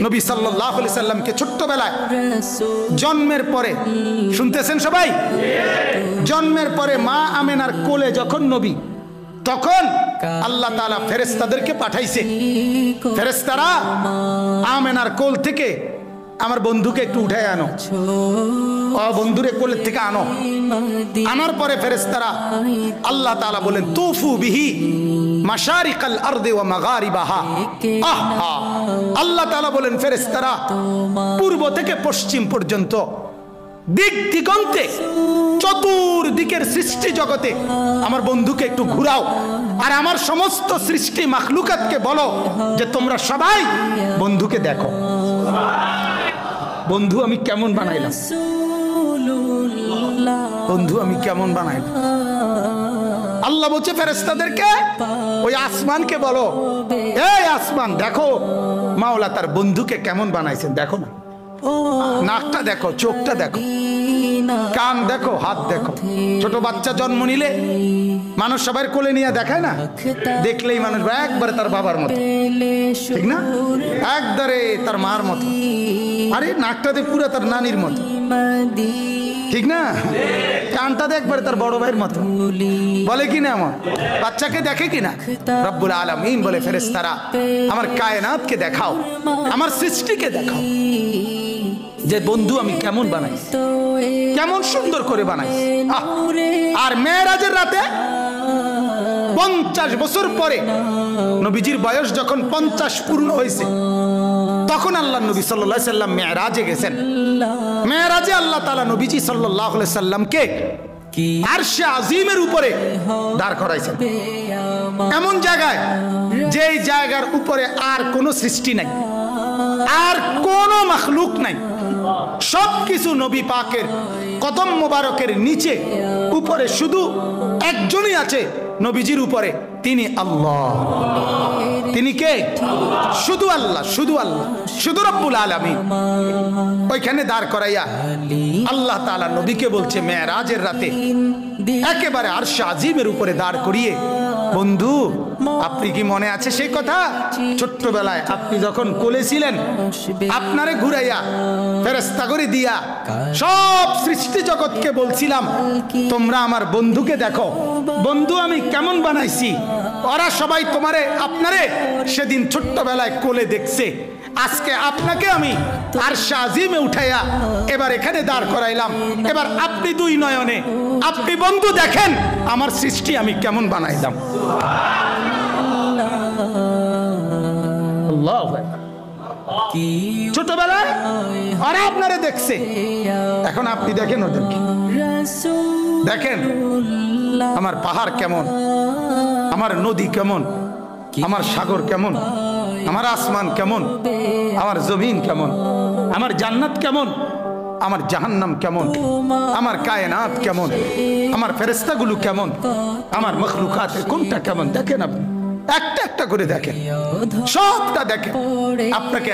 নবী সাল্লাল্লাহু আলাইহি সাল্লামকে ছোট্টবেলায় জন্মের পরে, শুনতেছেন সবাই, জন্মের পরে মা আমেনার কোলে যখন নবী, তখন আল্লাহ তাআলা ফেরেশতাদেরকে পাঠাইছে, ফেরেশতারা আমেনার কোল থেকে আমার বন্ধুকে একটু উঠায় আনো, বন্ধুরে কোলের থেকে আনো। আনার পরে ফেরেশতারা আল্লাহ তাআলা বলেন তুফু বিহি মাশারিকাল আরদি ওয়া মাগারিবাহা। আহা, আল্লাহ তাআলা বলেন ফেরেশতারা পূর্ব থেকে পশ্চিম পর্যন্ত দিক দিগন্তে চতুর্দিকের সৃষ্টি জগতে আমার বন্ধুকে একটু ঘুরাও, আর আমার সমস্ত সৃষ্টি মাখলুকাতকে বলো যে তোমরা সবাই বন্ধুকে দেখো। বন্ধু আমি কেমন বানাইলাম, বন্ধু আমি কেমন বানাইলাম। আল্লাহ বলছে ফেরেশতাদেরকে ওই আসমানকে বলো, এই আসমান দেখো মাওলা তার বন্ধুকে কেমন বানাইছেন, দেখো না, নাকটা দেখো, চোখটা দেখো, কান দেখো, হাত দেখো। ছোট বাচ্চা জন্ম নিলে মানুষ সবাই কোলে নিয়ে দেখায় না, দেখলেই মানুষ একবারে তার বাবার মতো, ঠিক না, একবারে তার মার মতো, আরে নাকটাতে পুরো তার নানির মতো, ঠিক না, কানটা একবারে তার বড় ভাইয়ের মতো, বলে কি না, আমার বাচ্চাকে দেখে কিনা। রব্বুল আলামিন বলে ফেরেশতারা আমার কায়নাতকে দেখাও, আমার সৃষ্টিকে দেখাও যে বন্ধু আমি কেমন বানাই, কেমন সুন্দর করে বানাই। আর মেরাজের রাতে 50 বছর পরে নবীজির বয়স যখন 50 পূর্ণ হয়েছে, তখন আল্লাহ নবী সাল্লাল্লাহু আলাইহি সাল্লাম মেরাজে গেছেন। মেরাজে আল্লাহ তাআলা নবীজি সাল্লাল্লাহু আলাইহি সাল্লামকে আরশে আজিমের উপরে দাঁড় করাইছেন, এমন জায়গায় যেই জায়গার উপরে আর কোনো সৃষ্টি নাই, আর কোনো মাখলুক নাই, সবকিছু নবী পাকের কদম মোবারকের নিচে, উপরে শুধু একজনই আছে নবীজির উপরে, তিনি আল্লাহ। তিনি কে? শুধু আল্লাহ, শুধু আল্লাহ, শুধু রব্বুল আলামিন। ওইখানে দাঁড় করাইয়া আল্লাহ তাআলা নবীকে বলছে মেরাজের রাতে একেবারে আরশে আজিমের উপরে দাঁড় করিয়ে, বন্ধু আপনি কি মনে আছে সেই কথা, ছোট্টবেলায় আপনি যখন কোলে ছিলেন, আপনারে ঘুরাইয়া ফেরেশতা করে দিয়া সব সৃষ্টি জগৎকে বলছিলাম তোমরা আমার বন্ধুকে দেখো, বন্ধু আমি কেমন বানাইছি। ওরা সবাই তোমারে আপনারে সেদিন ছোট্টবেলায় কোলে দেখছে, আজকে আপনাকে আমি আরশে আজিমে উঠাইয়া এবার এখানে দাঁড় করাইলাম, এবার আপনি দুই নয়নে আপনি বন্ধু দেখেন আমার সৃষ্টি আমি কেমন বানাইলাম। ছোটবেলায় ওরা আপনারে দেখছে, এখন আপনি দেখেন ওদেরকে, দেখেন আমার পাহাড় কেমন, আমার নদী কেমন, আমার সাগর কেমন, আমার আসমান কেমন, আমার জমিন কেমন, আমার জান্নাত কেমন, আমার জাহান্নাম কেমন, আমার কায়নাত কেমন, আমার ফেরেশতাগুলো কেমন, আমার মখলুকাতের কোনটা কেমন, দেখেন আপনি একটা একটা করে দেখেন, সবটা দেখেন। আপনাকে